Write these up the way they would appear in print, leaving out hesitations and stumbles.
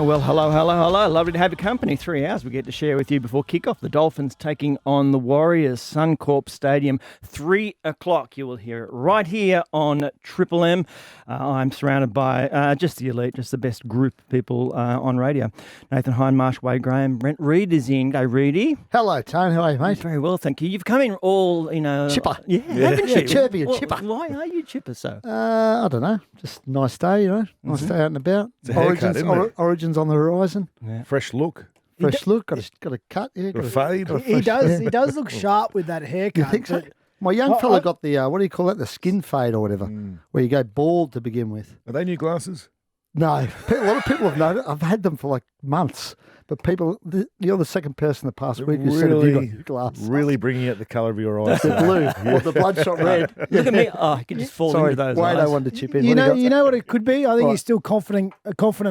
Well, hello. Lovely to have your company. 3 hours we get to share with you before kickoff. The Dolphins taking on the Warriors, Suncorp Stadium, 3 o'clock. You will hear it right here on Triple M. I'm surrounded by just the elite, just the best group of people on radio. Nathan Hindmarsh, Wade Graham, Brent Read is in. Go, Reedy. Hello, Tone. How are you, mate? Very well, thank you. You've come in all, chipper. Yeah, haven't you? Chirpy and chipper. Why are you chipper so? I don't know. Just nice day, Nice day out and about. It's a haircut, isn't it? Origins on the horizon. Yeah. Fresh look. Fresh look. Got a cut. Yeah, got a fade. He does look sharp with that haircut. You think so? My young fella got the, what do you call that, the skin fade or whatever, where you go bald to begin with. Are they new glasses? No. A lot of people have noticed. I've had them for like months. But people, you're the second person the past week who said you got new glasses. Really bringing out the colour of your eyes. The blue or the bloodshot red. Look at me. Oh, I could just fall into those Wade, eyes. I wanted to chip in. You know what it could be? I think you're still confident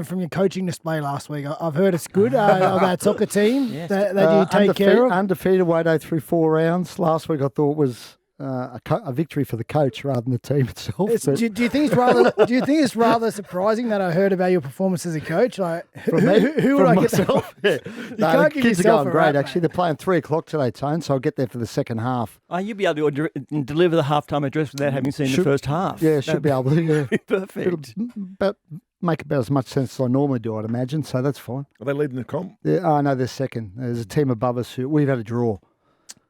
from your coaching display last week. I've heard it's good of that soccer team that you take care of. Undefeated, Wade, through 4 rounds. Last week I thought was a victory for the coach rather than the team itself. Do you think it's rather surprising that I heard about your performance as a coach? Like, from me, who would I get myself? Yeah. The kids are going great. Actually, they're playing 3 o'clock today, Tone. So I'll get there for the second half. You'll be able to deliver the halftime address without having seen the first half. Yeah, should be able to. Yeah. Perfect. But make about as much sense as I normally do, I'd imagine. So that's fine. Are they leading the comp? Yeah, no, they're second. There's a team above us who we've had a draw.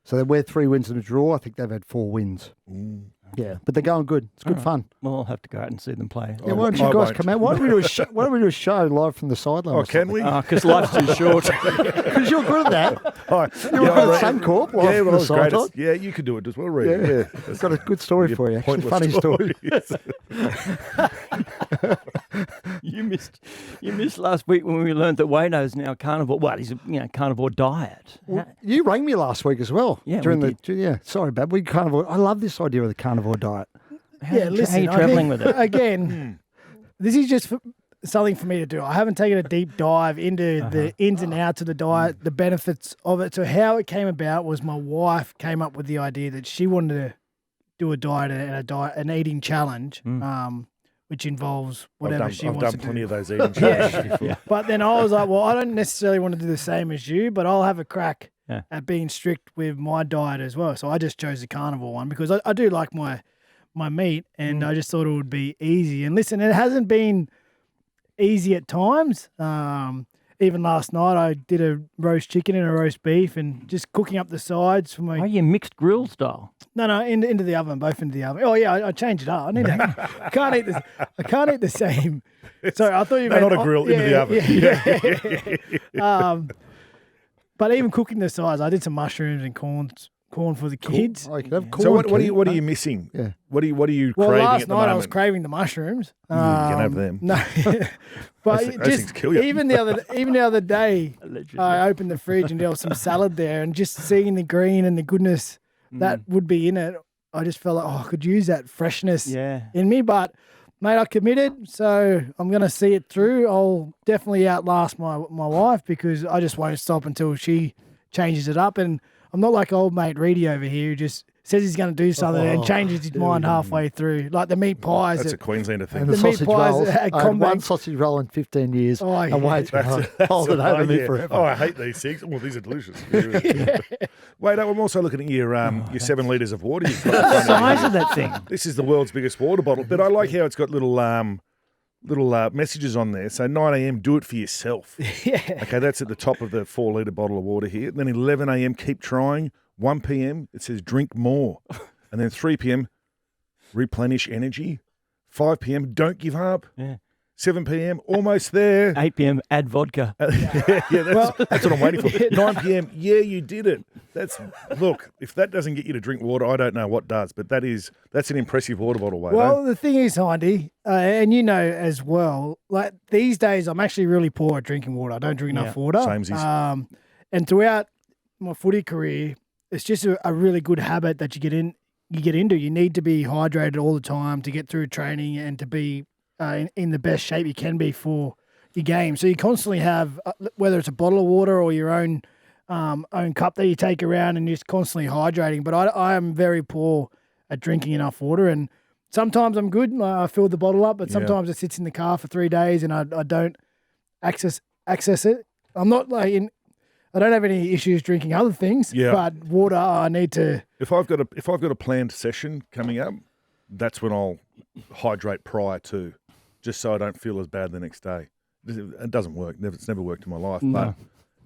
So we're 3 wins and a draw. I think they've had 4 wins. Yeah, but they're going good. It's good fun. Well, I'll have to go out and see them play. Yeah, why don't you guys come out? Why don't we do a show live from the sideline? Oh, can we? Because life's too short. Because you're good at that. You're good at Suncorp. Yeah, well, I was great. Yeah, you could do it as well, Reed. Yeah. I've got a good story for you. Actually, funny story. You missed last week when we learned that Wayno's now carnivore. Well, he's a carnivore diet. Well, you rang me last week as well. Yeah, Sorry, Bab. We carnivore. I love this idea of the carnivore diet. How are you travelling with it? Again, this is just something for me to do. I haven't taken a deep dive into the ins and outs of the diet, the benefits of it. So how it came about was my wife came up with the idea that she wanted to do a diet and an eating challenge, which involves whatever she wants to do. I've done plenty of those eating challenges before. Yeah. But then I was like, well, I don't necessarily want to do the same as you, but I'll have a crack at being strict with my diet as well. So I just chose the carnivore one because I do like my meat, and I just thought it would be easy. And listen, it hasn't been easy at times. Even last night I did a roast chicken and a roast beef and just cooking up the sides for my... Are you mixed grill style? No, into the oven, both into the oven. Oh yeah, I changed it up. I need to, I can't eat the same. Sorry, I thought you meant... not a grill, into the oven. But even cooking the sides, I did some mushrooms and corn for the kids. Cool. Oh, you can have corn. So what are you missing? Yeah. What are you craving last at the night moment? I was craving the mushrooms. You can have them. No, but those things kill you. even the other day, I opened the fridge and there was some salad there, and just seeing the green and the goodness that would be in it, I just felt like I could use that freshness in me. But mate, I committed, so I'm going to see it through. I'll definitely outlast my wife because I just won't stop until she changes it up. And I'm not like old mate Reedy over here who just says he's going to do something and changes his mind halfway through. Like the meat pies. That's a Queenslander thing. And the sausage rolls. I had one sausage roll in 15 years. And Wade's holding it over me forever. Oh, I hate these things. Well, these are delicious. Wait, I'm also looking at your 7 litres of water. You've got the size of that thing. This is the world's biggest water bottle, but I like how it's got little messages on there. So 9 a.m, do it for yourself. Okay, that's at the top of the 4 litre bottle of water here. Then 11 a.m, keep trying. 1 p.m, it says drink more. And then 3 p.m, replenish energy. 5 p.m, don't give up. 7 p.m, almost there. 8 p.m, add vodka. That's what I'm waiting for. 9 p.m, you did it. Look, if that doesn't get you to drink water, I don't know what does. But that's an impressive water bottle, Wade. Well, the thing is, Hindy, and you know as well, like these days I'm actually really poor at drinking water. I don't drink enough water. Samesies. And throughout my footy career, it's just a really good habit that you get into. You need to be hydrated all the time to get through training and to be in the best shape you can be for your game. So you constantly have, whether it's a bottle of water or your own cup that you take around, and you're just constantly hydrating. But I am very poor at drinking enough water, and sometimes I'm good. I fill the bottle up, but sometimes it sits in the car for 3 days and I don't access access it. I'm not like I don't have any issues drinking other things, but water I need to. If I've got a planned session coming up, that's when I'll hydrate prior to, just so I don't feel as bad the next day. It doesn't work. It's never worked in my life, but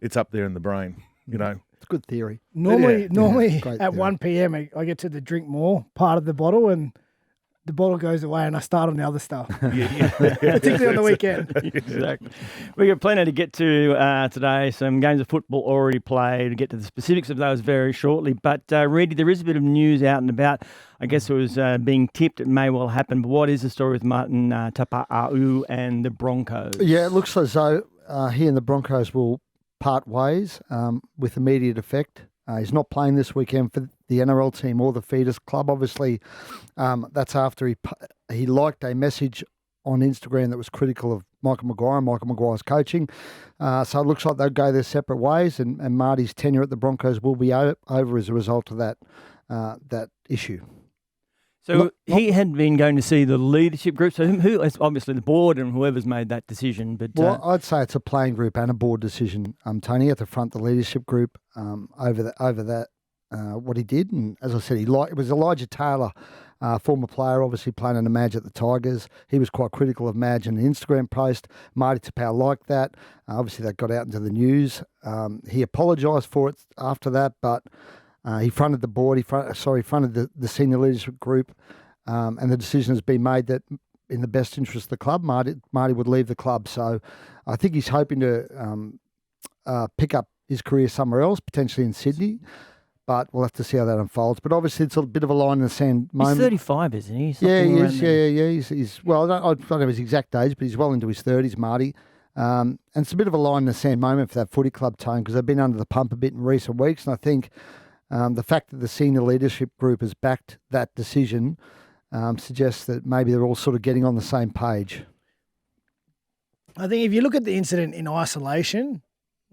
it's up there in the brain. You know, it's a good theory. Normally great at theory. 1 p.m. I get to the drink more part of the bottle and. The bottle goes away and I start on the other stuff, particularly on the weekend. Exactly. We've got plenty to get to today. Some games of football already played. We'll get to the specifics of those very shortly. But, Reedy, there is a bit of news out and about. I guess it was being tipped. It may well happen. But what is the story with Martin Tapa'au and the Broncos? Yeah, it looks as though he and the Broncos will part ways with immediate effect. He's not playing this weekend for the NRL team or the Feeders Club. Obviously, that's after he liked a message on Instagram that was critical of Michael Maguire and Michael Maguire's coaching. So it looks like they'll go their separate ways, and Marty's tenure at the Broncos will be over as a result of that issue. So he had been going to see the leadership group. So who is obviously the board and whoever's made that decision. But well, I'd say it's a playing group and a board decision. Tony at the front, the leadership group over that what he did, and as I said, it was Elijah Taylor, former player, obviously playing under Madge at the Tigers. He was quite critical of Madge in an Instagram post. Marty Tapau liked that. Obviously, that got out into the news. He apologised for it after that, but. He fronted the board. He fronted the senior leadership group, and the decision has been made that, in the best interest of the club, Marty would leave the club. So, I think he's hoping to pick up his career somewhere else, potentially in Sydney. But we'll have to see how that unfolds. But obviously, it's a bit of a line in the sand moment. He's 35, isn't he? Yeah, he is. Yeah. He's well. I don't know his exact age, but he's well into his 30s, Marty. And it's a bit of a line in the sand moment for that footy club, Tone, because they've been under the pump a bit in recent weeks, and I think. The fact that the senior leadership group has backed that decision suggests that maybe they're all sort of getting on the same page. I think if you look at the incident in isolation,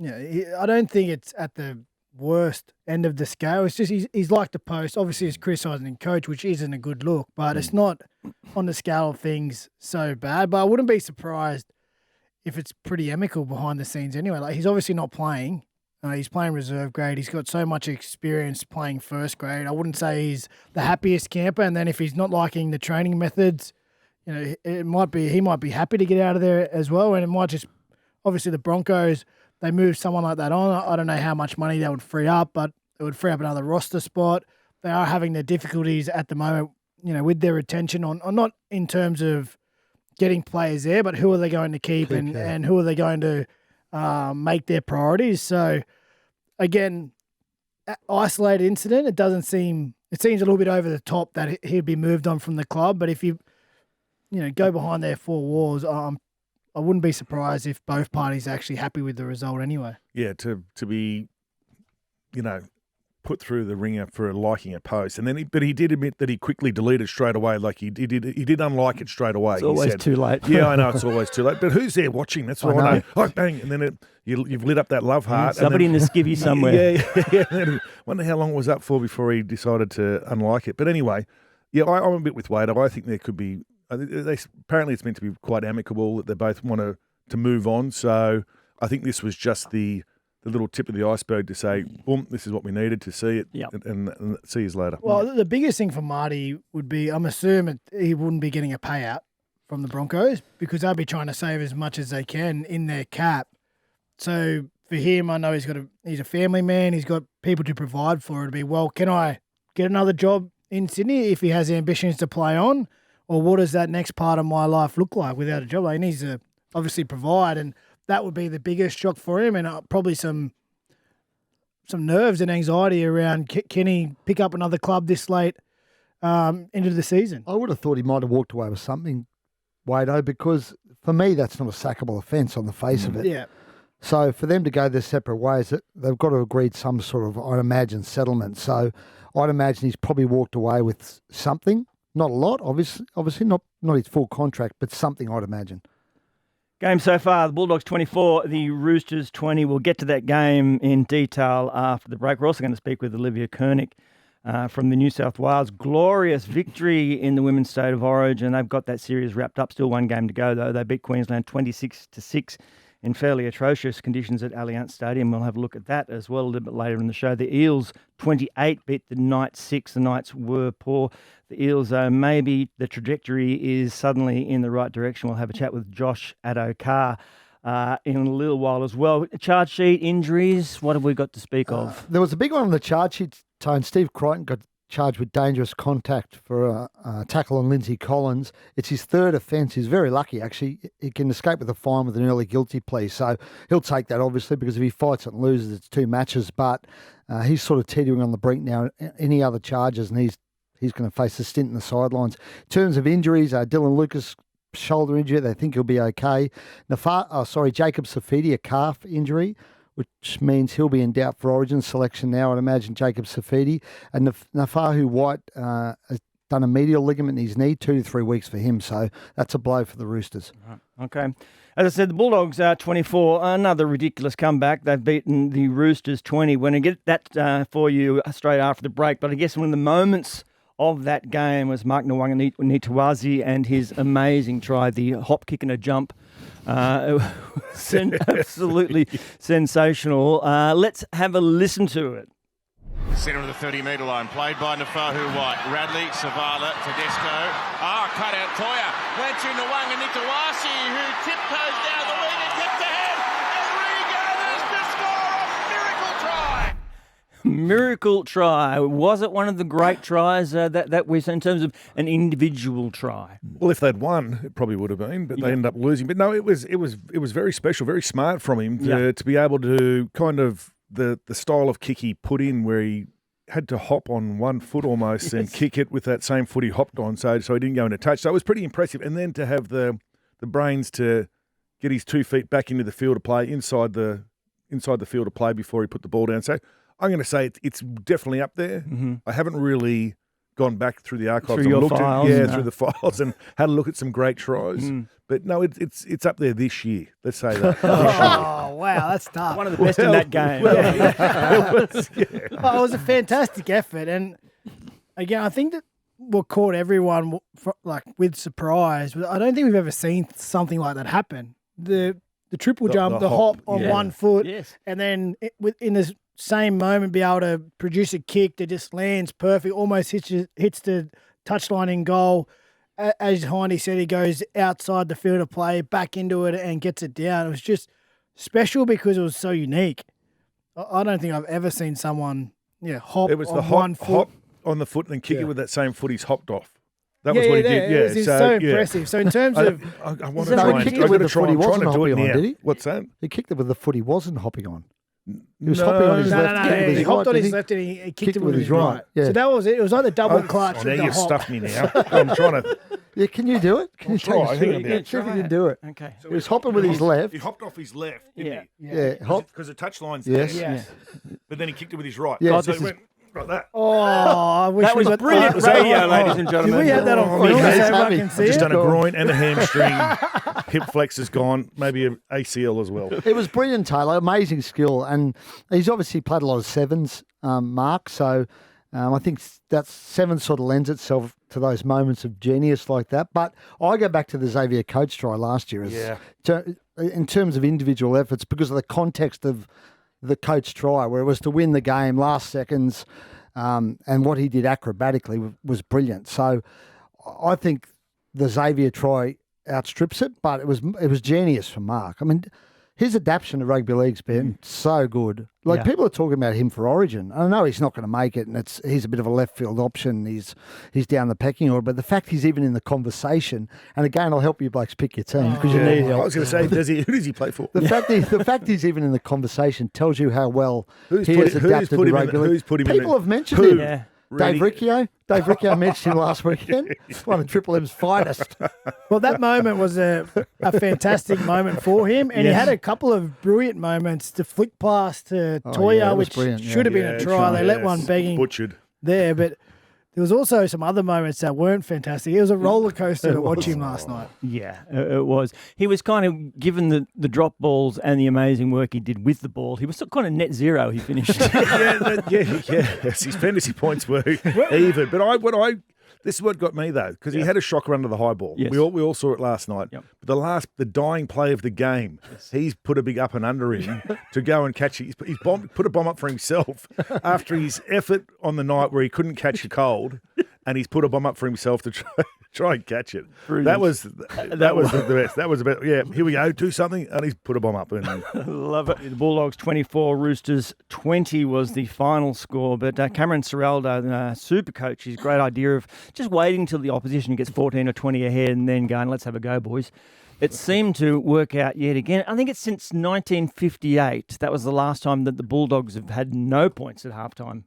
I don't think it's at the worst end of the scale. It's just he's liked to post. Obviously, he's criticising the coach, which isn't a good look, but it's not on the scale of things so bad. But I wouldn't be surprised if it's pretty amicable behind the scenes anyway. Like, he's obviously not playing. He's playing reserve grade. He's got so much experience playing first grade. I wouldn't say he's the happiest camper. And then if he's not liking the training methods, he might be happy to get out of there as well. And it might just, obviously the Broncos, they move someone like that on. I don't know how much money that would free up, but it would free up another roster spot. They are having their difficulties at the moment, with their retention on not in terms of getting players there, but who are they going to keep and who are they going to make their priorities. So again, isolated incident. It seems a little bit over the top that he'd be moved on from the club. But if you go behind their four walls, I wouldn't be surprised if both parties are actually happy with the result anyway. Yeah, to be, put through the ringer for liking a post, and then he did admit that he quickly deleted straight away. Like he did unlike it straight away. It's always too late. Yeah, I know it's always too late. But who's there watching? That's what I know. Oh, bang! And then you've lit up that love heart. Somebody in the skivvy somewhere. Yeah. Wonder how long it was up for before he decided to unlike it. But anyway, yeah, I'm a bit with Wade. I think there could be. Apparently, it's meant to be quite amicable that they both want to move on. So I think this was just the little tip of the iceberg to say, boom, this is what we needed to see it, and see you later. Well, the biggest thing for Marty would be, I'm assuming he wouldn't be getting a payout from the Broncos because they'll be trying to save as much as they can in their cap. So for him, I know he's a family man. He's got people to provide for. It'd be, well, can I get another job in Sydney if he has ambitions to play on? Or what does that next part of my life look like without a job? He needs to obviously provide, and that would be the biggest shock for him, and probably some nerves and anxiety around can he pick up another club this late into the season. I would have thought he might have walked away with something, Wado, because for me that's not a sackable offence on the face of it. Yeah. So for them to go their separate ways, they've got to agree some sort of, I'd imagine, settlement. So I'd imagine he's probably walked away with something. Not a lot, obviously not his full contract, but something I'd imagine. Game so far, the Bulldogs 24, the Roosters 20. We'll get to that game in detail after the break. We're also going to speak with Olivia Koenig from the New South Wales. Glorious victory in the Women's State of Origin. They've got that series wrapped up. Still one game to go, though. They beat Queensland 26-6 in fairly atrocious conditions at Allianz Stadium. We'll have a look at that as well a little bit later in the show. The Eels 28 beat the Knights 6. The Knights were poor. The Eels, maybe the trajectory is suddenly in the right direction. We'll have a chat with Josh Addo-Carr in a little while as well. Charge sheet, injuries, what have we got to speak of? There was a big one on the charge sheet, Tone. Steve Crichton got charged with dangerous contact for a tackle on Lindsay Collins. It's his third offence. He's very lucky, actually. He can escape with a fine with an early guilty plea. So he'll take that, obviously, because if he fights it and loses, it's 2 matches. But he's sort of teetering on the brink now. Any other charges, and he's going to face a stint in the sidelines. In terms of injuries, Dylan Lucas, shoulder injury. They think he'll be okay. Jacob Safidi, a calf injury, which means he'll be in doubt for Origin selection now. I'd imagine Jacob Safidi. And Nafahu White has done a medial ligament in his knee, 2 to 3 weeks for him. So that's a blow for the Roosters. Right. Okay. As I said, the Bulldogs are 24. Another ridiculous comeback. They've beaten the Roosters 20. We're going to get that for you straight after the break. But I guess one of the moments of that game was Mark Nawaqanitawase and his amazing try, the hop, kick and a jump. Absolutely sensational. Let's have a listen to it. Centre of the 30-metre line, played by Nafahu White. Radley, Savala, Tedesco. Cut out Toya. Went to Nawaqanitawase, who tiptoes down the wing and gets ahead. And regathers to score a miracle try. Miracle try. Was it one of the great tries that we saw in terms of an individual try? Well, if they'd won, it probably would have been, but they ended up losing. But no, it was very special, very smart from him to be able to kind of the style of kick he put in, where he had to hop on one foot almost and kick it with that same foot he hopped on, so he didn't go into touch. So it was pretty impressive. And then to have the brains to get his 2 feet back into the field of play, inside the field of play before he put the ball down. So I'm going to say it's definitely up there. Mm-hmm. I haven't really gone back through the archives through the files and had a look at some great tries. But no, it's up there this year. Let's say that. Oh, wow, that's tough. One of the best in that game. It was a fantastic effort. And again, I think that what caught everyone with surprise, I don't think we've ever seen something like that happen. The triple jump, the hop on one foot, and then in the same moment be able to produce a kick that just lands perfect, almost hits the touchline in goal. As Hindy said, he goes outside the field of play, back into it and gets it down. It was just special because it was so unique. I don't think I've ever seen someone hop it was on the one foot. Hop on the foot and then kick it with that same foot he's hopped off. That was what he did. It's so impressive. So in terms of... I want to try and do it now. Did he? What's that? He kicked it with the foot he wasn't hopping on. He was hopping on his left. No. He hopped on his left and he kicked it with his right. Yeah. So that was it. It was like the double clutch. Now you've stuffed me now. I'm trying to... Yeah, can you do it? Can you try? See if you can do it. Okay. So he was hopping with his left. He hopped off his left, didn't he? Yeah. Because the touch line's there. Yes. But then he kicked it with his right. Yeah. So he went like that. Oh, I wish that was brilliant radio, ladies and gentlemen. Did we have that on film so everyone can see it? I've just done a groin and a hamstring. Hip flex is gone. Maybe an ACL as well. It was brilliant, Taylor. Amazing skill. And he's obviously played a lot of sevens, Mark. So I think that seven sort of lends itself to those moments of genius like that. But I go back to the Xavier Coates try last year. In terms of individual efforts, because of the context of the Coates try, where it was to win the game last seconds, and what he did acrobatically was brilliant. So I think the Xavier try outstrips it, but it was genius from Mark. I mean, his adaptation to rugby league's been so good. People are talking about him for Origin. I know he's not going to make it, and he's a bit of a left field option. He's down the pecking order, but the fact he's even in the conversation, and again, I'll help you blokes pick your team because you need help. I was going to say, who does he play for? The fact he's even in the conversation tells you how well he has adapted to rugby league. People have mentioned him. Yeah. Dave Riccio mentioned him last weekend. He's one of Triple M's finest. Well, that moment was a fantastic moment for him, and he had a couple of brilliant moments. The flick pass to Toya, which should have been a try. They let one begging butchered there, but there was also some other moments that weren't fantastic. It was a roller coaster to watch him last night. Yeah, it was. He was kind of, given the drop balls and the amazing work he did with the ball, he was kind of net zero, he finished. Yes, his fantasy points were even. But This is what got me though, because he had a shocker under the high ball. Yes. We all saw it last night. Yep. But the dying play of the game, he's put a big up and under in to go and catch it. He's put a bomb up for himself after his effort on the night where he couldn't catch a cold, and he's put a bomb up for himself to try and catch it. Brilliant. That was the best. That was about here we go, do something, and he's put a bomb up. And Love it. The Bulldogs 24, Roosters 20 was the final score. But Cameron Serraldo, the super coach, his great idea of just waiting till the opposition gets 14 or 20 ahead and then going, let's have a go, boys. It seemed to work out yet again. I think it's since 1958. That was the last time that the Bulldogs have had no points at halftime.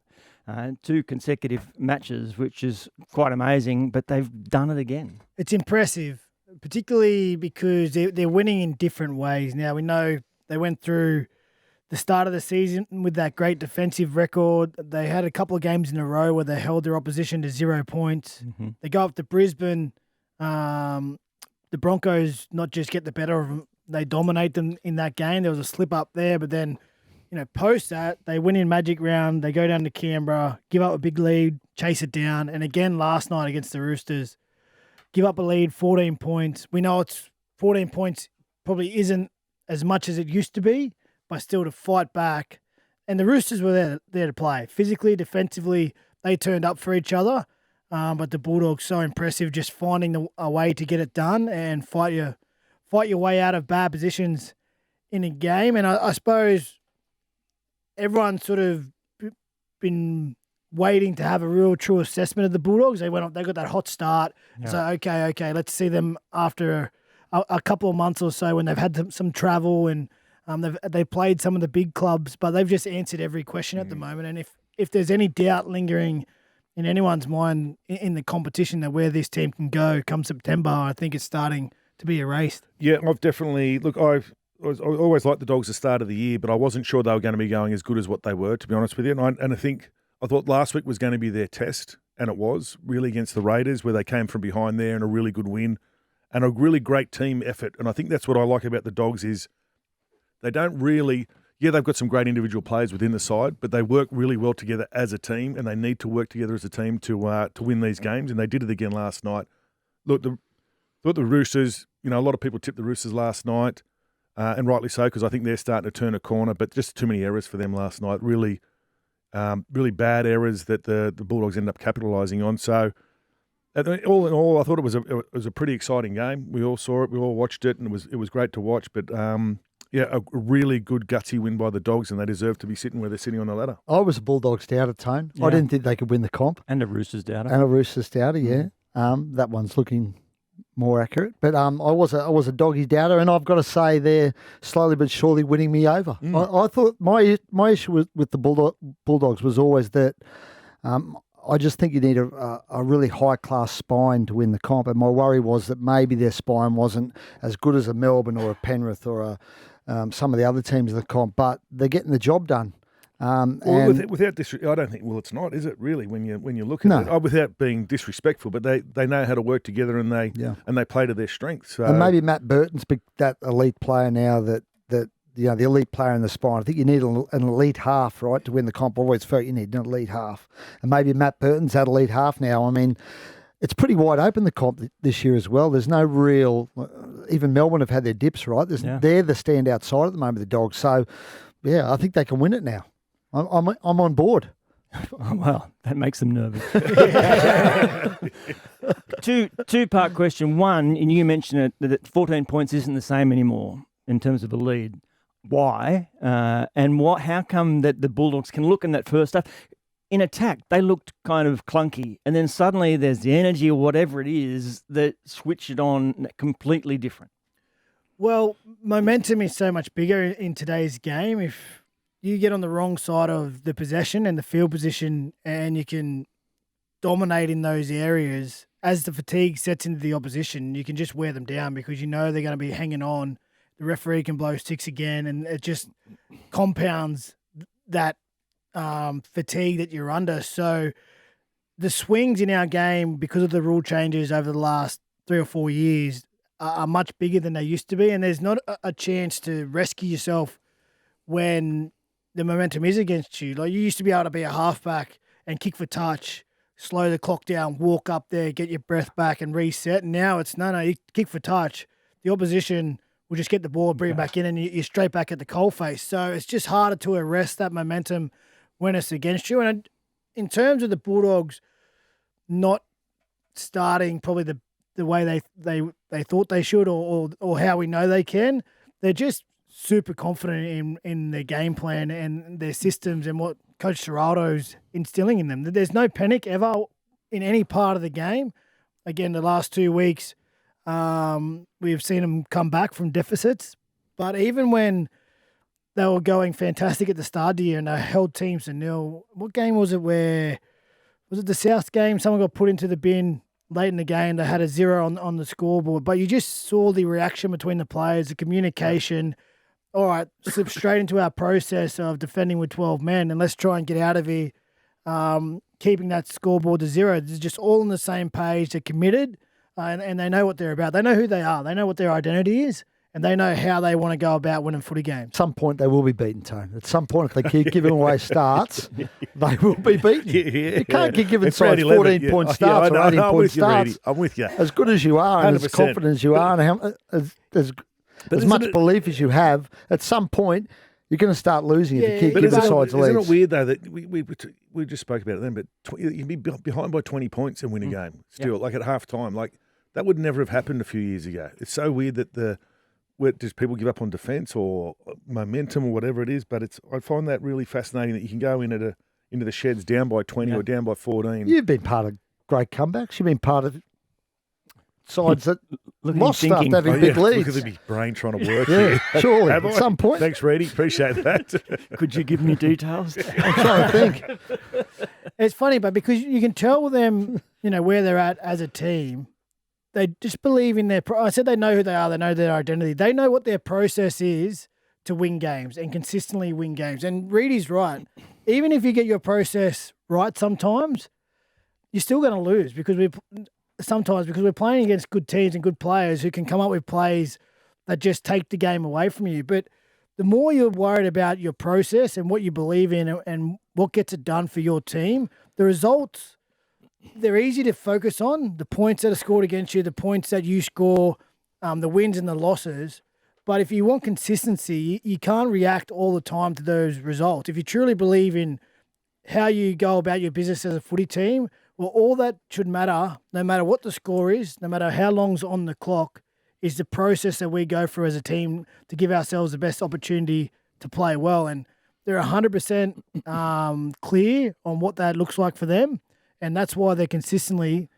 2 consecutive matches, which is quite amazing, but they've done it again. It's impressive, particularly because they're winning in different ways. Now, we know they went through the start of the season with that great defensive record. They had a couple of games in a row where they held their opposition to 0 points. Mm-hmm. They go up to Brisbane. The Broncos not just get the better of them, they dominate them in that game. There was a slip up there, but then post that, they win in Magic Round, they go down to Canberra, give up a big lead, chase it down, and again last night against the Roosters, give up a lead, 14 points. We know it's 14 points probably isn't as much as it used to be, but still to fight back. And the Roosters were there to play. Physically, defensively, they turned up for each other, but the Bulldogs so impressive just finding a way to get it done and fight your way out of bad positions in a game. And I suppose everyone's sort of been waiting to have a real true assessment of the Bulldogs. They got that hot start. Yeah. So, okay, let's see them after a couple of months or so when they've had some travel and they've played some of the big clubs, but they've just answered every question at the moment. And if there's any doubt lingering in anyone's mind in the competition that where this team can go come September, I think it's starting to be erased. Yeah, I've definitely... Look, I always liked the Dogs at the start of the year, but I wasn't sure they were going to be going as good as what they were, to be honest with you. And I thought last week was going to be their test, and it was, really against the Raiders, where they came from behind there and a really good win and a really great team effort. And I think that's what I like about the Dogs is they don't really... Yeah, they've got some great individual players within the side, but they work really well together as a team, and they need to work together as a team to win these games, and they did it again last night. Look, the Roosters, a lot of people tipped the Roosters last night, and rightly so, because I think they're starting to turn a corner, but just too many errors for them last night. Really, really bad errors that the Bulldogs ended up capitalising on. So, all in all, I thought it was a pretty exciting game. We all saw it, we all watched it, and it was great to watch. But a really good gutsy win by the Dogs, and they deserve to be sitting where they're sitting on the ladder. I was a Bulldogs doubter, Tone. Yeah. I didn't think they could win the comp. And a Roosters doubter. Yeah. That one's looking more accurate. But I was a doggy doubter, and I've got to say they're slowly but surely winning me over. I thought my issue with the Bulldogs was always that I just think you need a really high-class spine to win the comp, and my worry was that maybe their spine wasn't as good as a Melbourne or a Penrith or some of the other teams in the comp, but they're getting the job done. Without I don't think. Well, it's not, is it really? When you look at it, without being disrespectful, but they know how to work together and they play to their strengths. And maybe Matt Burton's that elite player now that the elite player in the spine. I think you need an elite half, right, to win the comp. I always felt you need an elite half, and maybe Matt Burton's that elite half now. I mean, it's pretty wide open, the comp this year as well. There's no real... Even Melbourne have had their dips, right? They're the standout side at the moment, the Dogs. So, yeah, I think they can win it now. I'm on board. Well, that makes them nervous. Two-part question. One, and you mentioned it, that 14 points isn't the same anymore in terms of the lead. Why? And how come that the Bulldogs can look in that first half? In attack, they looked kind of clunky, and then suddenly there's the energy or whatever it is that switched it on completely different. Well, momentum is so much bigger in today's game. If you get on the wrong side of the possession and the field position and you can dominate in those areas, as the fatigue sets into the opposition, you can just wear them down because you know they're going to be hanging on. The referee can blow sticks again, and it just compounds that fatigue that you're under. So the swings in our game, because of the rule changes over the last 3 or 4 years, are much bigger than they used to be, and there's not a chance to rescue yourself when the momentum is against you. Like, you used to be able to be a halfback and kick for touch, slow the clock down, walk up there, get your breath back and reset. And now it's, no, you kick for touch. The opposition will just get the ball, bring it back in, and you're straight back at the coalface. So it's just harder to arrest that momentum when it's against you. And in terms of the Bulldogs not starting probably the way they thought they should or how we know they can, they're just super confident in their game plan and their systems and what Coach Serrato's instilling in them. There's no panic ever in any part of the game. Again, the last 2 weeks, we've seen them come back from deficits. But even when they were going fantastic at the start of the year and they held teams to nil, what game was it where... Was it the South game? Someone got put into the bin late in the game. They had a 0 on the scoreboard. But you just saw the reaction between the players, the communication. All right, slip straight into our process of defending with 12 men and let's try and get out of here, keeping that scoreboard to 0. They're just all on the same page. They're committed and they know what they're about. They know who they are. They know what their identity is. And they know how they want to go about winning footy games. At some point, they will be beaten, Tone. At some point, if they keep giving away starts, they will be beaten. Yeah. You can't keep giving sides 14-point starts or 18-point starts. I'm with you. As good as you are and 100%. As confident as you are and as much belief as you have, at some point, you're going to start losing if you keep giving sides leads. Isn't it weird, though, that we just spoke about it then, but you can be behind by 20 points and win a game still, like at half-time. Like, that would never have happened a few years ago. It's so weird that does people give up on defence or momentum or whatever it is? But I find that really fascinating that you can go into the sheds down by 20 or down by 14. You've been part of great comebacks. You've been part of sides that lost stuff having big leads. Look at the brain trying to work here. Surely. At some point. Thanks, Reedy. Appreciate that. Could you give me details? I'm trying to think. It's funny, but because you can tell them, where they're at as a team. They just believe in I said they know who they are. They know their identity. They know what their process is to win games and consistently win games. And Reedy's right. Even if you get your process right sometimes, you're still going to lose because we're playing against good teams and good players who can come up with plays that just take the game away from you. But the more you're worried about your process and what you believe in and what gets it done for your team, the results... They're easy to focus on, the points that are scored against you, the points that you score, the wins and the losses. But if you want consistency, you can't react all the time to those results. If you truly believe in how you go about your business as a footy team, well, all that should matter, no matter what the score is, no matter how long's on the clock, is the process that we go through as a team to give ourselves the best opportunity to play well. And they're 100% clear on what that looks like for them. And that's why they're consistently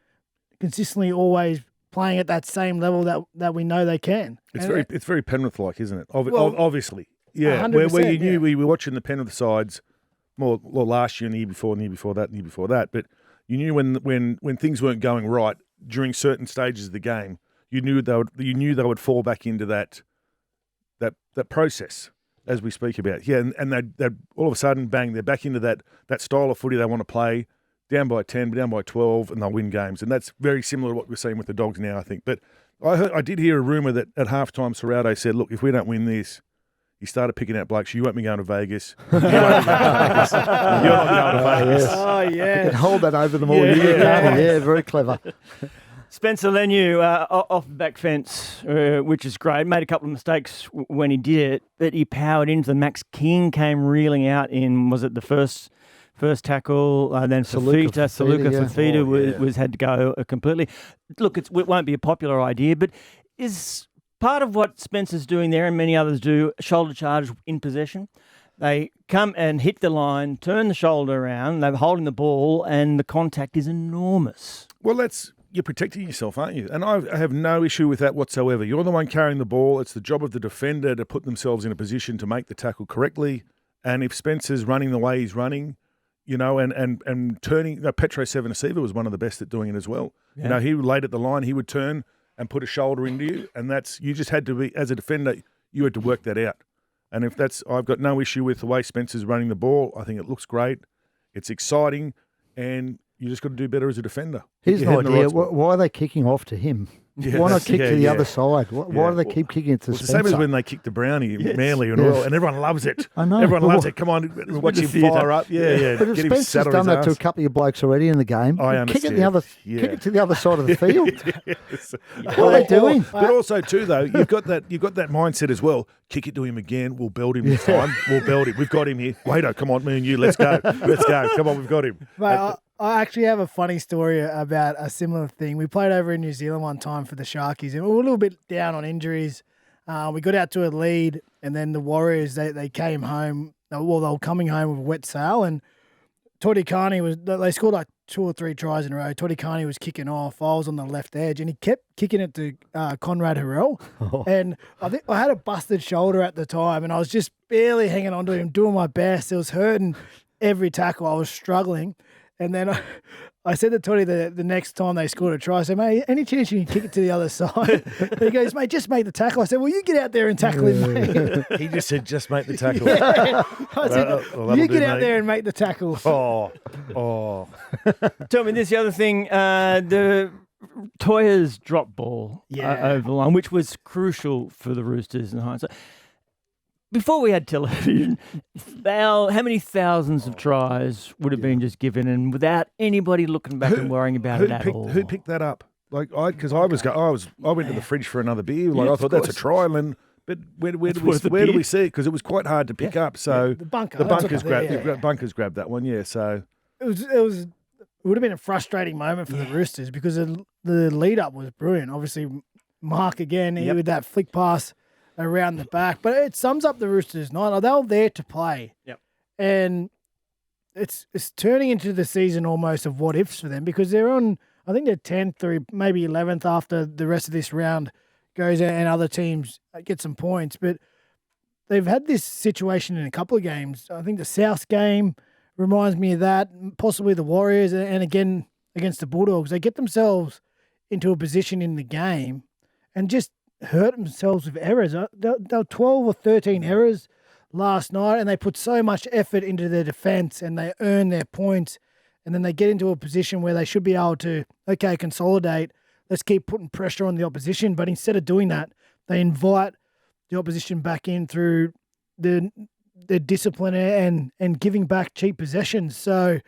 always playing at that same level that we know they can. It's very Penrith-like, isn't it? Obviously. Yeah, where you knew we were watching the Penrith sides more last year and the year before and the year before that and the year before that. But you knew when things weren't going right during certain stages of the game, you knew they would fall back into that process as we speak about. Yeah, and they'd all of a sudden, bang, they're back into that style of footy they want to play. Down by 10, down by 12, and they'll win games. And that's very similar to what we're seeing with the Dogs now, I think. But I did hear a rumour that at halftime, Serrato said, look, if we don't win this, he started picking out blokes. You won't be going to Vegas. You won't be going to Vegas. You're not going to Vegas. Oh, yeah. You can hold that over them all year, can't you? Yeah, very clever. Spencer Leniu off the back fence, which is great. Made a couple of mistakes when he did it, but he powered into them. Max King came reeling out in, was it the first tackle, then Fafita was had to go completely. Look, it won't be a popular idea, but is part of what Spencer's doing there and many others do shoulder charge in possession. They come and hit the line, turn the shoulder around, they're holding the ball, and the contact is enormous. Well, you're protecting yourself, aren't you? And I have no issue with that whatsoever. You're the one carrying the ball. It's the job of the defender to put themselves in a position to make the tackle correctly. And if Spencer's running the way he's running, and turning, Petro Sevenasiva was one of the best at doing it as well. Yeah. He laid at the line, he would turn and put a shoulder into you, and you just had to be, as a defender, you had to work that out. And I've got no issue with the way Spencer's running the ball. I think it looks great. It's exciting, and you just got to do better as a defender. Here's an idea. Why are they kicking off to him? Why not kick to the other side? Why do they keep kicking it to It's the Spencer? same as when they kicked the Brownie, Manly and Royal, and everyone loves it. I know. Everyone loves it. Come on, watch him fire up. Yeah. But if Get him Spencer's sat on done his that to a arse. couple of blokes already in the game, I kick it understand. to the other side of the field. Yes. What are they doing? But also too, though, you've got that mindset as well. Kick it to him again. We'll belt him this time. We'll belt him. We've got him here. Waito, come on, me and you. Let's go. Let's go. Come on, we've got him. Mate, I actually have a funny story about a similar thing. We played over in New Zealand one time for the Sharkies, and we were a little bit down on injuries. We got out to a lead, and then the Warriors, they came home. Well, they were coming home with a wet sail, and Todikani they scored like 2 or 3 tries in a row. Todikani was kicking off. I was on the left edge, and he kept kicking it to Conrad Harrell. And I think I had a busted shoulder at the time, and I was just barely hanging on to him, doing my best. It was hurting every tackle. I was struggling. And then I said to Toddy the next time they scored a try, I said, mate, any chance you can kick it to the other side? And he goes, mate, just make the tackle. I said, well, you get out there and tackle him, mate. He just said, just make the tackle. Yeah. I said, you get out mate. there and make the tackle. Oh. Tell me this, the other thing, the Toya's drop ball over the line, which was crucial for the Roosters in hindsight. Before we had television, how many thousands of tries would have been just given, and without anybody looking back and worrying about it at all? Who picked that up? Like I went to the fridge for another beer. Like I thought that's a try, but where do we see it? Because it was quite hard to pick up. So the bunkers grabbed that one. Yeah. So it would have been a frustrating moment for the Roosters because the lead up was brilliant. Obviously, Mark again with that flick pass around the back, but it sums up the Roosters' night. They were there to play, and it's turning into the season almost of what ifs for them because they're on. I think they're 10th or maybe 11th after the rest of this round goes out and other teams get some points, but they've had this situation in a couple of games. I think the South game reminds me of that, possibly the Warriors, and again against the Bulldogs. They get themselves into a position in the game and just hurt themselves with errors. They were 12 or 13 errors last night, and they put so much effort into their defence and they earn their points, and then they get into a position where they should be able to, consolidate. Let's keep putting pressure on the opposition. But instead of doing that, they invite the opposition back in through their discipline and giving back cheap possessions. So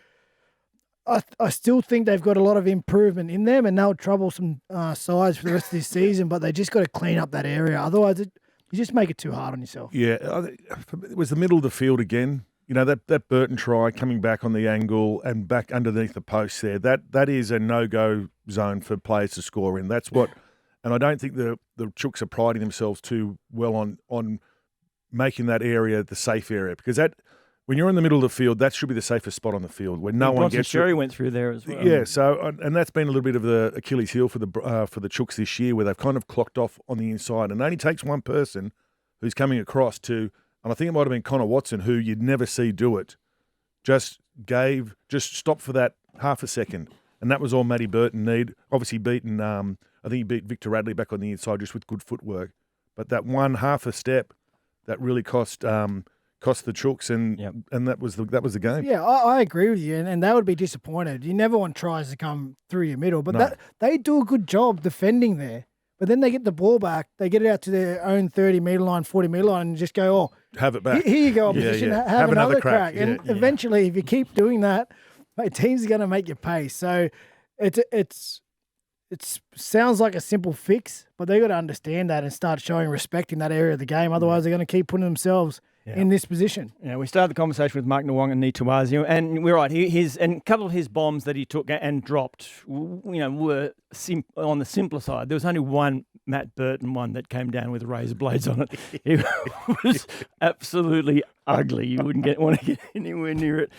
I still think they've got a lot of improvement in them, and they'll trouble some sides for the rest of this season, but they just got to clean up that area. Otherwise, you just make it too hard on yourself. Yeah, it was the middle of the field again. You know, that Burton try coming back on the angle and back underneath the post there, that is a no-go zone for players to score in. That's what, and I don't think the Chooks are priding themselves too well on making that area the safe area, because that, when you're in the middle of the field, that should be the safest spot on the field where no one gets. Sherry went through there as well. Yeah, so and that's been a little bit of the Achilles heel for the Chooks this year, where they've kind of clocked off on the inside, and it only takes one person who's coming across to, and I think it might have been Connor Watson, who you'd never see do it, just stopped for that half a second, and that was all Matty Burton need. Obviously beaten, I think he beat Victor Radley back on the inside just with good footwork, but that one half a step that really cost the Chooks, and that was the game. Yeah, I agree with you, and they would be disappointed. You never want tries to come through your middle, but they do a good job defending there. But then they get the ball back, they get it out to their own 30-metre line, 40-metre line, and just go, have it back. Here you go, opposition, have another crack. Yeah, and eventually, if you keep doing that, mate, teams are going to make you pay. So it sounds like a simple fix, but they got to understand that and start showing respect in that area of the game. Otherwise, they're going to keep putting themselves in this position. Yeah, we started the conversation with Mark Nawaqanitawase, and we're right. And a couple of his bombs that he took and dropped, were on the simpler side. There was only one Matt Burton one that came down with razor blades on it. It was absolutely ugly. You wouldn't want to get anywhere near it.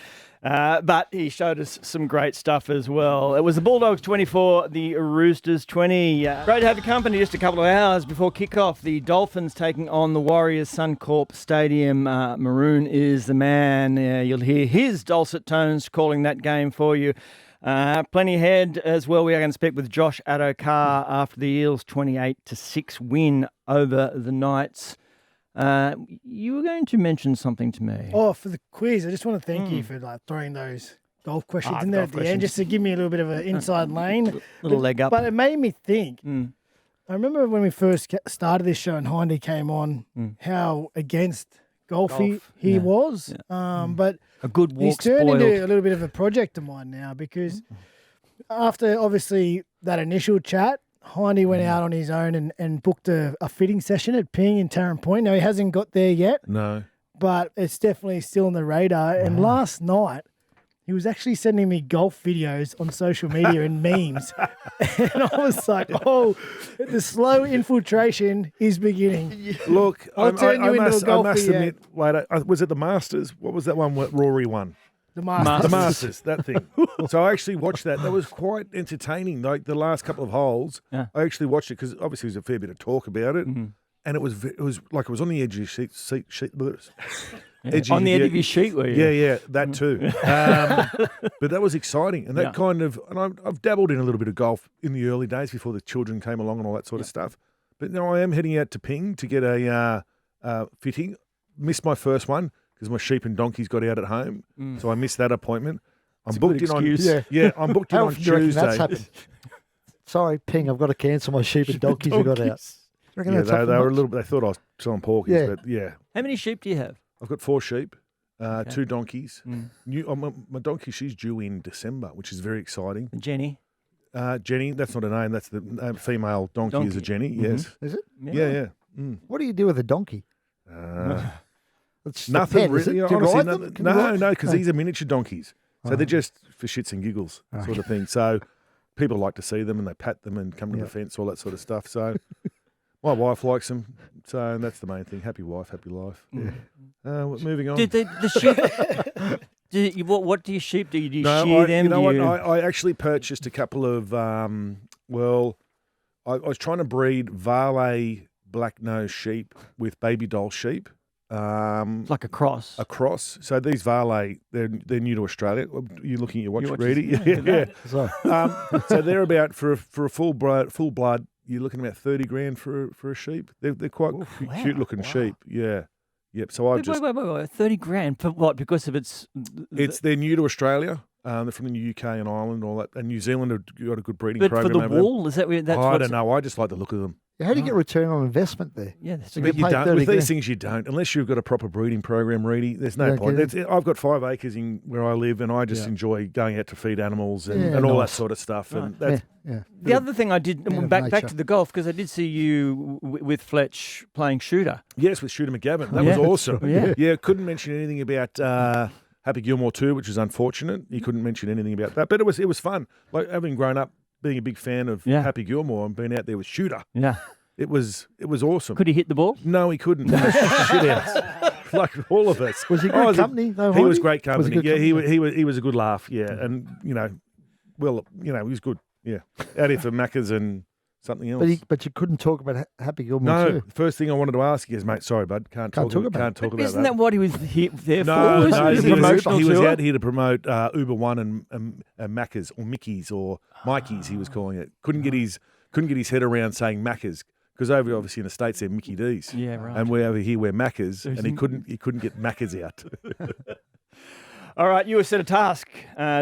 But he showed us some great stuff as well. It was the Bulldogs 24, the Roosters 20. Great to have your company just a couple of hours before kickoff. The Dolphins taking on the Warriors, Suncorp Stadium. Maroon is the man. You'll hear his dulcet tones calling that game for you. Plenty ahead as well. We are going to speak with Josh Addo-Carr after the Eels' 28-6 win over the Knights. You were going to mention something to me. Oh, for the quiz, I just want to thank you for throwing those golf questions in there at the end, just to give me a little bit of an inside lane. Little leg up. But it made me think, I remember when we first started this show and Hindy came on, how against golf he was. Yeah. But a good walk he's turned spoiled. into a little bit of a project of mine now because after obviously that initial chat, Hindy went out on his own and booked a fitting session at Ping in Tarrant Point. Now, he hasn't got there yet, No. but it's definitely still on the radar. And last night, he was actually sending me golf videos on social media and memes. And I was like, oh, the slow infiltration is beginning. Look, I'll turn you into a I golf must video. admit, wait, was it the Masters? What was that one that Rory won? The Masters. The Masters, that thing. So I actually watched that. That was quite entertaining. Like the last couple of holes, Yeah. I actually watched it because obviously there's a fair bit of talk about it, and it was like it was on the edge of your seat. On the edge of your sheet, were you? Yeah, that too. But that was exciting, and that kind of. And I've dabbled in a little bit of golf in the early days before the children came along and all that sort of stuff. But now I am heading out to Ping to get a fitting. Missed my first one because my sheep and donkeys got out at home, so I missed that appointment. I'm booked in on I'm booked in How on often do you reckon Tuesday. that's happened? Sorry, Ping, I've got to cancel my sheep and donkeys I got out. Do you reckon Yeah, that's they happened were a much? little bit. They thought I was selling porkies, Yeah. but yeah, How many sheep do you have? I've got 4 sheep, 2 donkeys. My donkey, she's due in December, which is very exciting. Jenny. Jenny, that's not a name. That's the female donkey is a Jenny. Yes. Is it? Yeah. Mm. What do you do with a donkey? It's just a Nothing pet, is it? really. Do you Honestly, ride nothing. them? Can you ride- No, because these are miniature donkeys. So they're just for shits and giggles sort of thing. So people like to see them and they pat them and come to the fence, all that sort of stuff. So my wife likes them. So that's the main thing. Happy wife, happy life. Moving on. Did the sheep? What do your sheep do? Do you No, shear them? you know Do what? I actually purchased a couple of, I was trying to breed Varley black-nosed sheep with baby doll sheep. like a cross. A cross. So these Varley, they're new to Australia. You're looking at your watch, Your watch Reedy? is- Yeah. So, So they're about for a full blood. You're looking about $30,000 for a sheep. They're quite cute looking sheep. Yeah. Yep. So I Wait, just wait, 30,000 for what? Because of its. they're new to Australia. They're from the UK and Ireland and all that. And New Zealand have got a good breeding But for program the over there. wool, is that where that's? I what's- don't know. I just like the look of them. how do you get return on investment there? Yeah, that's a You good. But you pay don't. 30 With these grand. things, you don't. Unless you've got a proper breeding program, Reedy, there's no Yeah, point. get I've got 5 acres in where I live, and I just enjoy going out to feed animals and, Yeah, and all that nice. sort of stuff. And Yeah, that's, yeah. The other thing I did Man of back nature. to the golf because I did see you with Fletch playing shooter. yes, with Shooter McGavin. That Yeah. was awesome. Yeah. Couldn't mention anything about Happy Gilmore too, which is unfortunate. He couldn't mention anything about that. But it was fun. Like having grown up being a big fan of Happy Gilmore and being out there with Shooter. Yeah. It was awesome. Could he hit the ball? No, he couldn't. Shit out. Like all of us. Was he good company, though, He was Hindy? great Was he company. good Yeah, company? he was a good laugh. Yeah, and he was good. Yeah, out here for Macca's and something else. But you couldn't talk about Happy Gilmore no, too. first thing I wanted to ask you is, mate, sorry, bud, can't talk about But isn't that what he was there No, for? no, Was it he a promotional was tour? out here to promote Uber One and Macca's or Mickey's or Mikey's. He was calling it. Couldn't get his head around saying Macca's because over obviously in the States they're Mickey D's. Yeah, right. And we're over here we're Macca's, and he couldn't get Macca's out. All right, you were set a task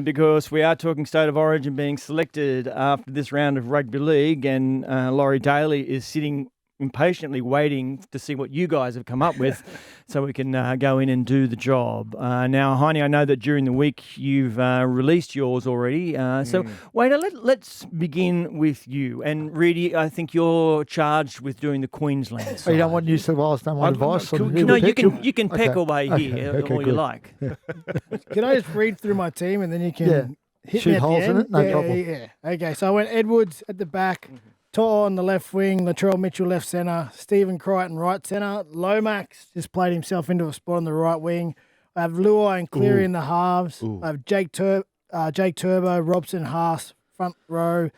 because we are talking State of Origin being selected after this round of rugby league, and Laurie Daly is sitting impatiently waiting to see what you guys have come up with so we can go in and do the job. Now, Hindy, I know that during the week you've released yours already. So, Wader, let's begin with you. And Reedy, I think you're charged with doing the Queensland Oh, side. you don't want New South Wales, don't want advice? on who No, to you pick? can peck Okay. away Okay, here okay, all you good. like. Can I just read through my team and then you can hit Shoot me at holes the in end? it? No yeah, problem. Yeah. Okay, so I went Edwards at the back, To'o on the left wing, Latrell Mitchell left centre, Stephen Crichton right centre, Lomax just played himself into a spot on the right wing. I have Luai and Cleary in the halves. I have Jake Turbo, Robson, Haas front row,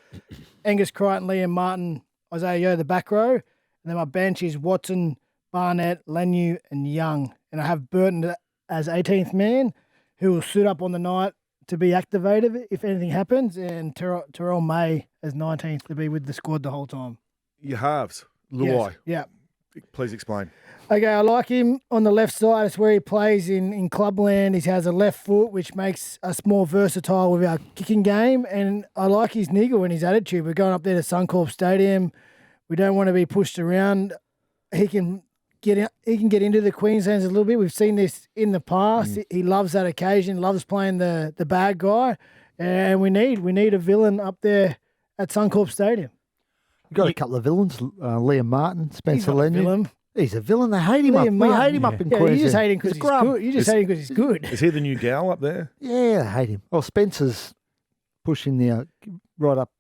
Angus Crichton, Liam Martin, Isaiah Yeo the back row, and then my bench is Watson, Barnett, Lanu, and Young. And I have Burton as 18th man, who will suit up on the night to be activated if anything happens, and Terrell May as 19th to be with the squad the whole time. Your halves, Luai. Yes. Yeah. Please explain. Okay, I like him on the left side. It's where he plays in clubland. He has a left foot, which makes us more versatile with our kicking game. And I like his niggle and his attitude. We're going up there to Suncorp Stadium. We don't want to be pushed around. He can get into the Queenslands a little bit. We've seen this in the past. He loves that occasion, loves playing the bad guy, and we need a villain up there at Suncorp Stadium. You've got a couple of villains, Liam Martin, Spencer Lennon. He's a villain. They hate him Liam We Martin. hate him up in Queensland. You just hate him because he's good. You just hate him because he's good. Is he the new gal up there? Yeah, they hate him. Well, Spencer's pushing the right up,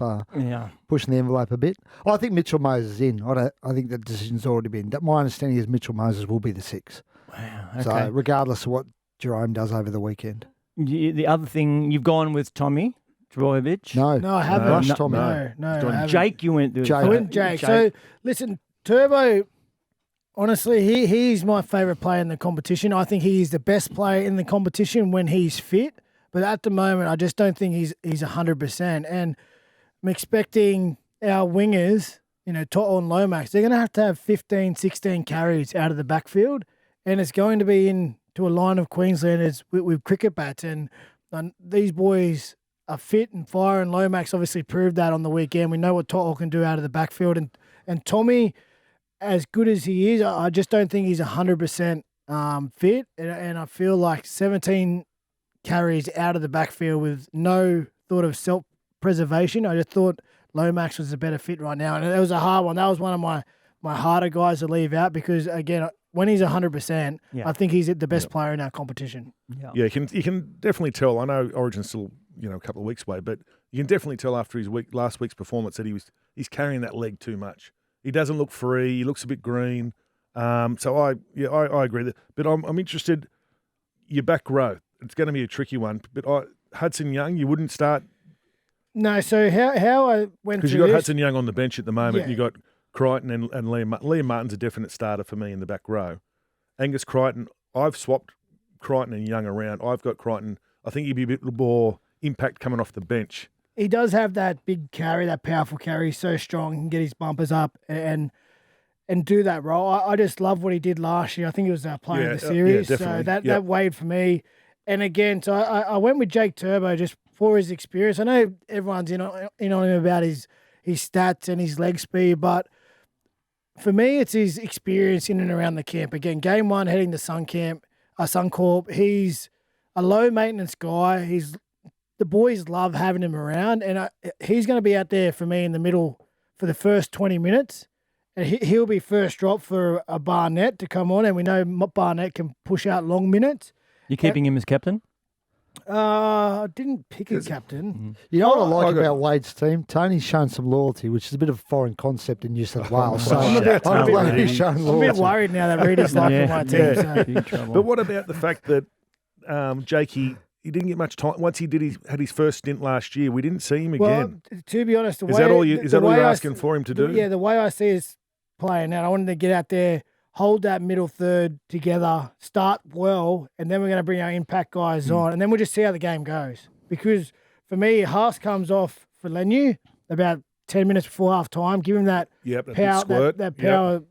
pushing the envelope a bit. I think Mitchell Moses is in. I think the decision's already been. My understanding is Mitchell Moses will be the 6. Wow. Okay. So regardless of what Jerome does over the weekend. The other thing, you've gone with Tommy Trbojevic. No, I haven't. Rushed Tommy. No, I haven't. Jake, you went with. Jake. I went Jake. So listen, Turbo. Honestly, he's my favourite player in the competition. I think he's the best player in the competition when he's fit. But at the moment, I just don't think he's 100%. And I'm expecting our wingers, Toto and Lomax, they're going to have 15, 16 carries out of the backfield. And it's going to be into a line of Queenslanders with cricket bats. And these boys are fit and fire. And Lomax obviously proved that on the weekend. We know what Toto can do out of the backfield. And Tommy, as good as he is, I just don't think he's 100% fit. And I feel like 17 carries out of the backfield with no thought of self-preservation. I just thought Lomax was a better fit right now. And it was a hard one. That was one of my harder guys to leave out because, again, when he's 100%, I think he's the best player in our competition. Yeah, you can definitely tell. I know Origin's still a couple of weeks away, but you can definitely tell after his last week's performance that he's carrying that leg too much. He doesn't look free. He looks a bit green. So I agree. But I'm interested. Your back row. It's going to be a tricky one. But Hudson Young, you wouldn't start. No. So how I went because you got Hudson Young on the bench at the moment. Yeah. You got Crichton and Liam. Liam Martin's a definite starter for me in the back row. Angus Crichton. I've swapped Crichton and Young around. I've got Crichton. I think he'd be a bit more impact coming off the bench. He does have that big carry, that powerful carry. He's so strong. He can get his bumpers up and do that role. I just love what he did last year. I think he was our player of the series. So that weighed for me. And again, so I went with Jake Turbo just for his experience. I know everyone's in on him about his stats and his leg speed, but for me, it's his experience in and around the camp. Again, game one, heading to Suncorp, he's a low-maintenance guy. The boys love having him around, and he's going to be out there for me in the middle for the first 20 minutes. And he'll be first drop for a Barnett to come on, and we know Barnett can push out long minutes. You keeping him as captain? I didn't pick a captain. You know what I like about Wade's team? Tony's shown some loyalty, which is a bit of a foreign concept in New South Wales. So I'm a bit worried now that Reed is liking my team. So. But what about the fact that Jakey... He didn't get much time. Once he had his first stint last year, we didn't see him again. Well, to be honest, is that all you're asking for him to do? Yeah, the way I see his playing out, I wanted to get out there, hold that middle third together, start well, and then we're going to bring our impact guys on, and then we'll just see how the game goes. Because for me, Haas comes off for Lenu about 10 minutes before half time. Give him that power, that power,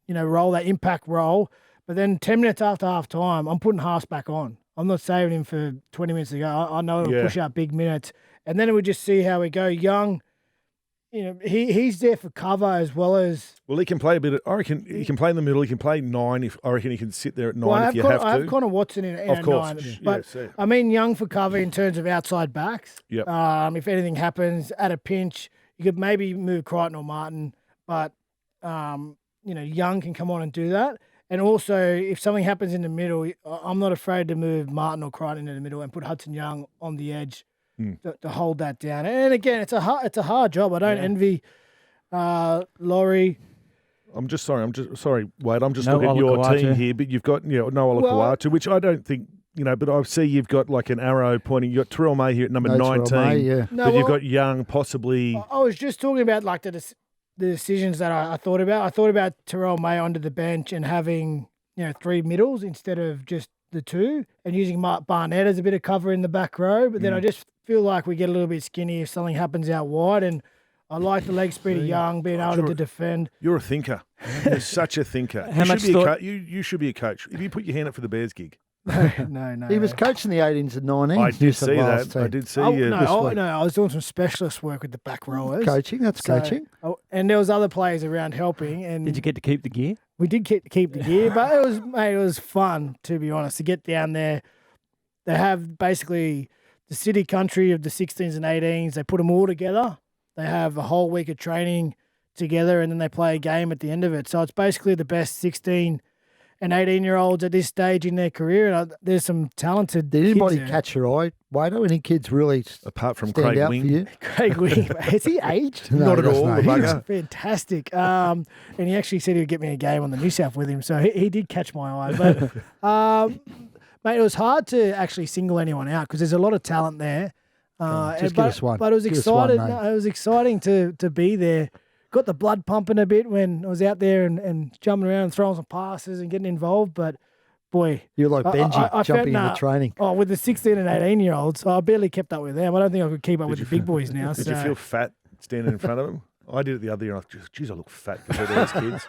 role, that impact role. But then 10 minutes after half time, I'm putting Haas back on. I'm not saving him for 20 minutes to go. I know it'll push out big minutes. And then we'll just see how we go. Young, he's there for cover as well as... Well, he can play a bit. I reckon he can play in the middle. He can play 9. I reckon he can sit there at 9 if you have to. I have Connor Watson in at 9. But I mean Young for cover in terms of outside backs. Yep. If anything happens at a pinch, you could maybe move Crichton or Martin. But, Young can come on and do that. And also, if something happens in the middle, I'm not afraid to move Martin or Crichton into the middle and put Hudson Young on the edge to hold that down. And again, it's a hard job. I don't envy Laurie. I'm sorry, Wade. I'm just looking at your team here, but you've got Noah Kawatu, which I don't think but I see you've got like an arrow pointing. You've got Terrell May here at number 19, but you've got Young possibly. I was just talking about like the decisions that I thought about. I thought about Terrell May onto the bench and having, 3 middles instead of just the 2 and using Mark Barnett as a bit of cover in the back row. But then I just feel like we get a little bit skinny if something happens out wide. And I like the leg speed of Young, being able to defend. You're a thinker. You're such a thinker. You should be a coach. If you put your hand up for the Bears gig. No. He was coaching the 18s and 19s. I did see that. I did see you. I was doing some specialist work with the back rowers. Coaching, that's coaching. And there was other players around helping. And Did you get to keep the gear? we did keep the gear, but it was fun, to be honest, to get down there. They have basically the city country of the 16s and 18s. They put them all together. They have a whole week of training together, and then they play a game at the end of it. So it's basically the best 16 and 18-year-olds at this stage in their career. And there's some talented Did anybody kids there. catch your eye, Wado? Any kids really Apart from stand Craig out Wing. for you? Craig Wing, has he aged? No, Not at he doesn't all, know. the He was bugger. fantastic. And he actually said he would get me a game on the New South with him. So he did catch my eye. But, mate, it was hard to actually single anyone out because there's a lot of talent there. Just give us one. But it was Give us one exciting. name. It was exciting to be there. Got the blood pumping a bit when I was out there and jumping around and throwing some passes and getting involved. But, boy. You're like Benji I jumping felt, into training. Oh, with the 16 and 18-year-olds, I barely kept up with them. I don't think I could keep up with the big boys now. Did so. you feel fat standing in front of them? I did it the other year. And I thought, geez, I look fat compared to those kids.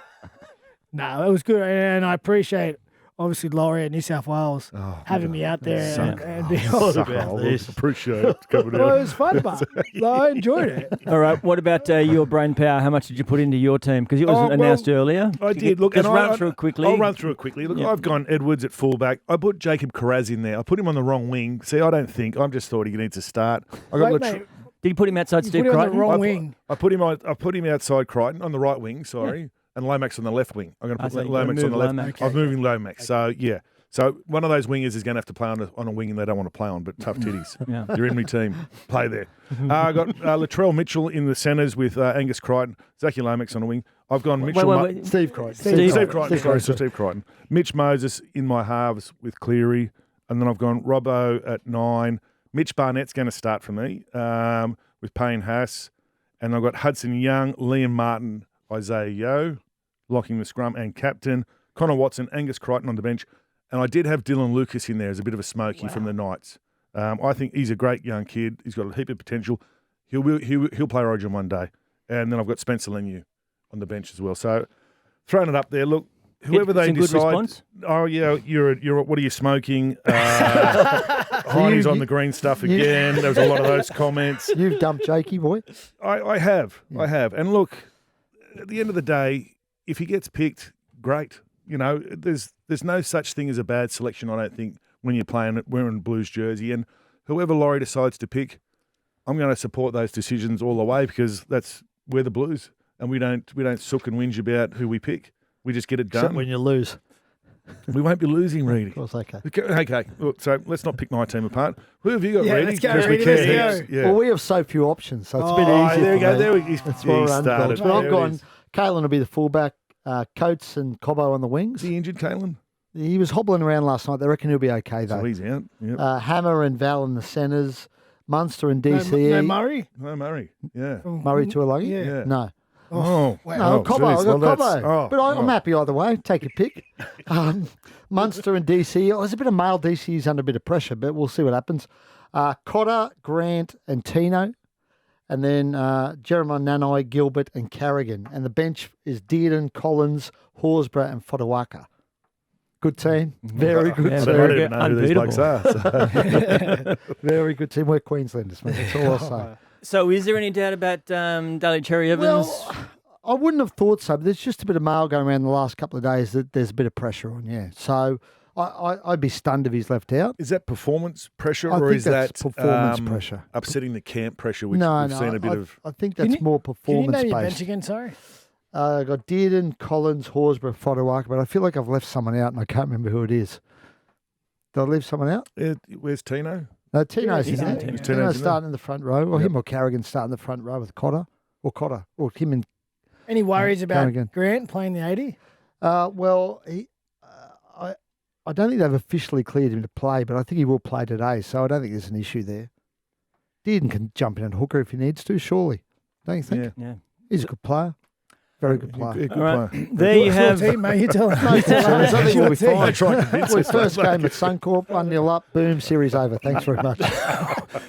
No, it was good. And I appreciate, obviously, Laurie at New South Wales having me out there. And be Appreciate it. Coming well, it out. was fun, but I enjoyed it. All right. What about your brain power? How much did you put into your team? Because it was announced earlier. I did. Look, just and run through it quickly. I'll run through it quickly. Look, Yep. I've gone Edwards at fullback. I put Jacob Carraz in there. I put him on the wrong wing. See, I don't think. I just thought he needs to start. I got Wait, Latr- mate, Did you put him outside you Steve put it on the Crichton? wrong I wing. I put him outside Crichton on the right wing. Sorry, and Lomax on the left wing. I'm going to put so you're gonna Lomax on move the left. Lomax. I'm moving Lomax. So yeah. So one of those wingers is going to have to play on a wing and they don't want to play on, but tough titties. Yeah. You're in my team. Play there. I got Latrell Mitchell in the centres with Angus Crichton, Zachy Lomax on the wing. I've gone Mitchell. Wait. Steve Crichton. Steve Crichton. Steve Crichton. Mitch Moses in my halves with Cleary. And then I've gone Robbo at 9. Mitch Barnett's going to start for me with Payne Haas. And I've got Hudson Young, Liam Martin, Isaiah Yeo, locking the scrum and captain. Connor Watson, Angus Crichton on the bench. And I did have Dylan Lucas in there as a bit of a smoky from the Knights. I think he's a great young kid. He's got a heap of potential. He'll play Origin one day. And then I've got Spencer Leniu on the bench as well. So throwing it up there. Look, whoever they Some good decide. response? Oh yeah, you're. What are you smoking? Heine's on the green stuff again. There was a lot of those comments. You've dumped Jakey, boy. I have. And look, at the end of the day, if he gets picked, great. You know, there's no such thing as a bad selection, I don't think, when you're wearing a Blues jersey. And whoever Laurie decides to pick, I'm going to support those decisions all the way because we're the Blues, and we don't sook and whinge about who we pick. We just get it done. Except when you lose. We won't be losing, Reedy. Of course, okay. Okay. Look, so let's not pick my team apart. Who have you got, Yeah, Reedy? let's go, Because we Reedy, can't let's hear. go. Yeah. Well, we have so few options, so it's a bit Oh, easier. there we for go. me. There we go. That's why we're started. underdogs. But I've There it gone, is. Kalen will be the fullback, Coates and Cobbo on the wings. Is he injured, Kalen? He was hobbling around last night. They reckon he'll be okay, though. So he's out. Yep. Hammer and Val in the centres. Munster and DCE. No Murray? No, Murray. Yeah. Murray Tuilagi? Yeah. No. Oh, No, Cobbo. I got Cobbo. Oh, But I'm happy either way. Take your pick. Munster and DC. Oh, there's a bit of male DC. He's under a bit of pressure, but we'll see what happens. Cotter, Grant, and Tino. And then Jeremiah Nanai, Gilbert, and Carrigan. And the bench is Dearden, Collins, Horsburgh, and Fotawaka. Good team. Very good I team. don't even know who these Unbeatable. blokes are. So. Very good team. We're Queenslanders, mate. That's all I'll say. So is there any doubt about Daly Cherry Evans? Well, I wouldn't have thought so, but there's just a bit of mail going around the last couple of days that there's a bit of pressure on, yeah. So I'd be stunned if he's left out. Is that performance pressure, I or think is that's that performance pressure. upsetting the camp pressure, which No, we've seen a bit of? I think Can that's you- more Can you performance name your bench based. again, sorry? I got Dearden, Collins, Horsburgh, Fotawaka, but I feel like I've left someone out and I can't remember who it is. Did I leave someone out? Where's Tino? No, Tino's he's in in there. there. Tino's Tino's in starting in the front row. Or Yep. him or Carrigan starting in the front row with Cotter. Or him and... Any worries about Carrigan. Grant playing the 80? Well, I don't think they've officially cleared him to play, but I think he will play today, so I don't think there's an issue there. Dearden can jump in and hooker if he needs to, surely. Don't you think? Yeah. Yeah. He's a good player. Very good player. Good All right. player. There you It's your have. team, mate. You tell them. No, it's not serious. I think we'll be It's your fine. team. Try and convince Well, us. first game at Suncorp, 1-0 up, boom, series over. Thanks very much.